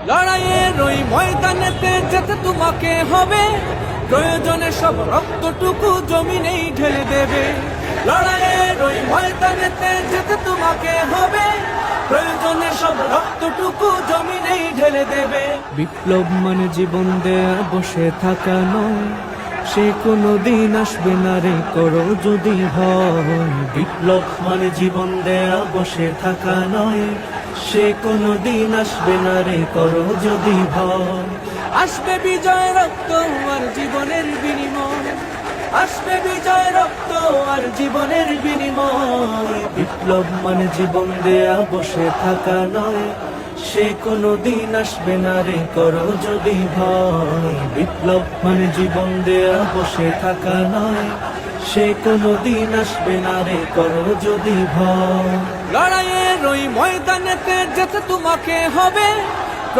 লড়াইয়ের ওই ময়দানেতে যেতে তোমাকে হবে, প্রয়োজনে সব রক্তটুকু জমিনেই ঢেলে দেবে। লড়াইয়ের ওই ময়দানেতে যেতে তোমাকে হবে, প্রয়োজনে সব রক্তটুকু জমিনেই ঢেলে দেবে। বিপ্লব মানে জীবন দেয়া বসে থাকা নয়, সে কোনো দিন আসবে না রে করো যদি হয়। বিপ্লব মানে জীবন দেয়া বসে থাকা নয়, সে কোনো দিন আসবে না রে করো যদি ভয়। আসবে বিজয় রক্ত আর জীবনের বিনিময়, আসবে বিজয় রক্ত আর জীবনের বিনিময়। বিপ্লব মানে জীবন দেয়া বসে থাকা নয়, সে কোনো দিন আসবে না রে করো যদি ভয়। বিপ্লব মানে জীবন দেয়া বসে থাকা নয়, সে কোনো দিন আসবে না রে করো যদি ভয়। লড়াইয়ের ওই ময়দানেতে যেতে তোমাকে হবে,